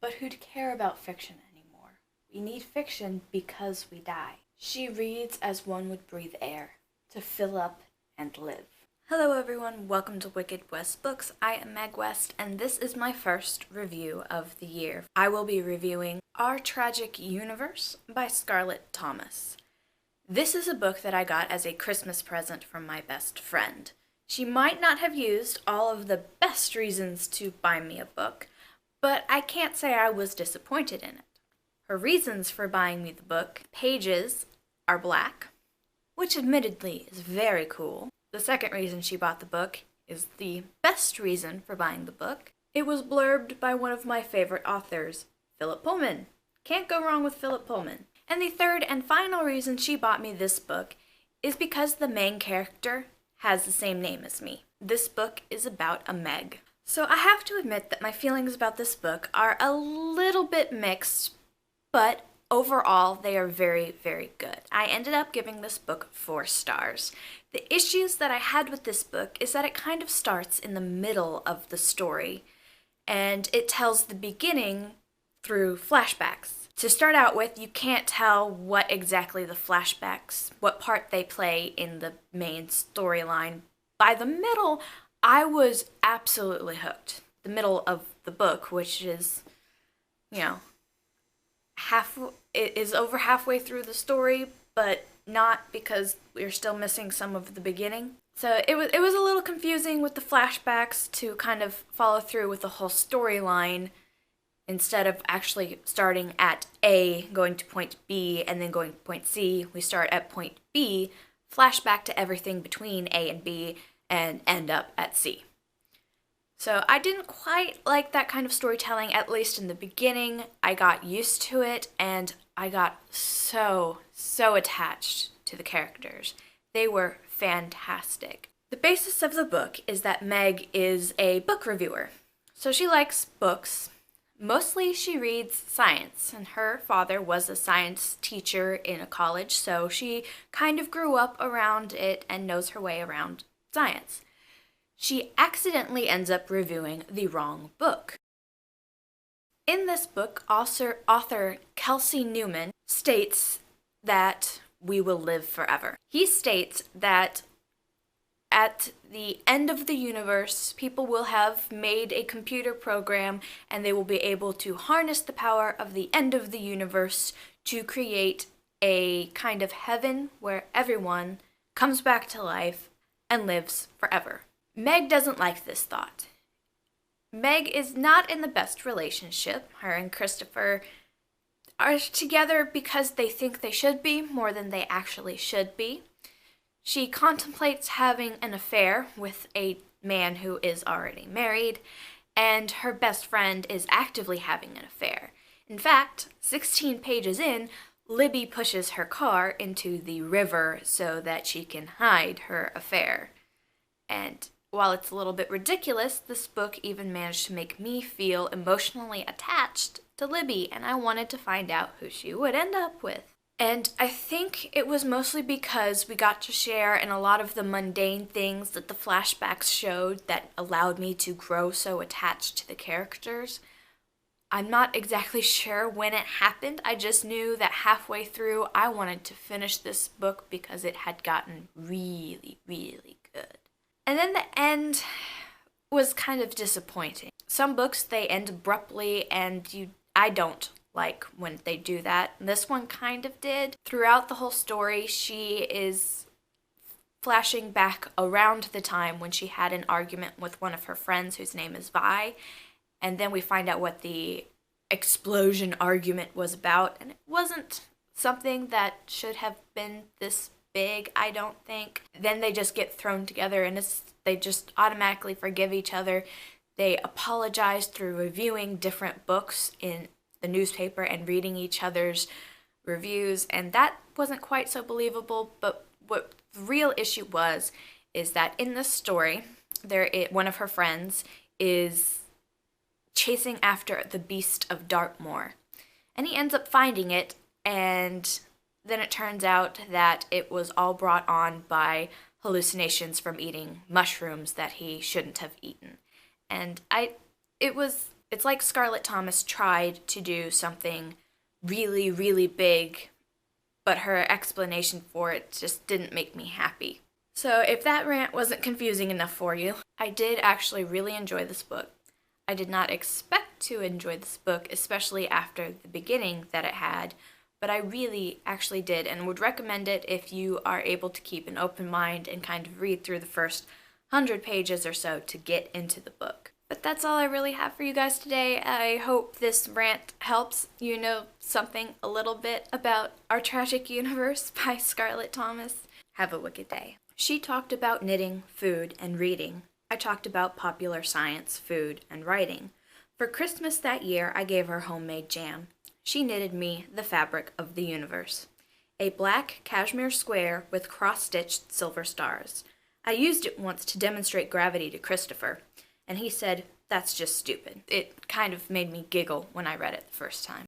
But who'd care about fiction anymore? We need fiction because we die. She reads as one would breathe air, to fill up and live. Hello everyone, welcome to Wicked West Books. I am Meg West, and this is my first review of the year. I will be reviewing Our Tragic Universe by Scarlett Thomas. This is a book that I got as a Christmas present from my best friend. She might not have used all of the best reasons to buy me a book, but I can't say I was disappointed in it. Her reasons for buying me the book: pages are black, which admittedly is very cool. The second reason she bought the book is the best reason for buying the book. It was blurbed by one of my favorite authors, Philip Pullman. Can't go wrong with Philip Pullman. And the third and final reason she bought me this book is because the main character has the same name as me. This book is about a Meg. So I have to admit that my feelings about this book are a little bit mixed, but overall they are very, very good. I ended up giving this book 4 stars. The issues that I had with this book is that it kind of starts in the middle of the story, and it tells the beginning through flashbacks. To start out with, you can't tell what exactly the flashbacks, what part they play in the main storyline. By the middle, I was absolutely hooked. The middle of the book, which is, it is over halfway through the story, but not, because we're still missing some of the beginning. So it was a little confusing with the flashbacks to kind of follow through with the whole storyline. Instead of actually starting at A, going to point B, and then going to point C, we start at point B, flashback to everything between A and B, and end up at C. So I didn't quite like that kind of storytelling, at least in the beginning. I got used to it, and I got so attached to the characters. They were fantastic. The basis of the book is that Meg is a book reviewer. So she likes books. Mostly she reads science, and her father was a science teacher in a college, so she kind of grew up around it and knows her way around science. She accidentally ends up reviewing the wrong book. In this book, author Kelsey Newman states that we will live forever. He states that at the end of the universe, people will have made a computer program and they will be able to harness the power of the end of the universe to create a kind of heaven where everyone comes back to life and lives forever. Meg doesn't like this thought. Meg is not in the best relationship. Her and Christopher are together because they think they should be more than they actually should be. She contemplates having an affair with a man who is already married, and her best friend is actively having an affair. In fact, 16 pages in, Libby pushes her car into the river so that she can hide her affair. And while it's a little bit ridiculous, this book even managed to make me feel emotionally attached to Libby, and I wanted to find out who she would end up with. And I think it was mostly because we got to share in a lot of the mundane things that the flashbacks showed that allowed me to grow so attached to the characters. I'm not exactly sure when it happened. I just knew that halfway through I wanted to finish this book because it had gotten really, really good. And then the end was kind of disappointing. Some books, they end abruptly, and I don't like when they do that. This one kind of did. Throughout the whole story, she is flashing back around the time when she had an argument with one of her friends whose name is Vi, and then we find out what the explosion argument was about, and it wasn't something that should have been this big, I don't think. Then they just get thrown together, and they just automatically forgive each other. They apologize through reviewing different books in the newspaper and reading each other's reviews, and that wasn't quite so believable. But what the real issue is that in this story, one of her friends is chasing after the Beast of Dartmoor, and he ends up finding it, and then it turns out that it was all brought on by hallucinations from eating mushrooms that he shouldn't have eaten. And it was It's like Scarlett Thomas tried to do something really, really big, but her explanation for it just didn't make me happy. So if that rant wasn't confusing enough for you, I did actually really enjoy this book. I did not expect to enjoy this book, especially after the beginning that it had, but I really actually did and would recommend it if you are able to keep an open mind and kind of read through the first 100 pages or so to get into the book. But that's all I really have for you guys today. I hope this rant helps you know something a little bit about Our Tragic Universe by Scarlett Thomas. Have a wicked day. She talked about knitting, food, and reading. I talked about popular science, food, and writing. For Christmas that year, I gave her homemade jam. She knitted me the fabric of the universe. A black cashmere square with cross-stitched silver stars. I used it once to demonstrate gravity to Christopher, and he said, "That's just stupid." It kind of made me giggle when I read it the first time.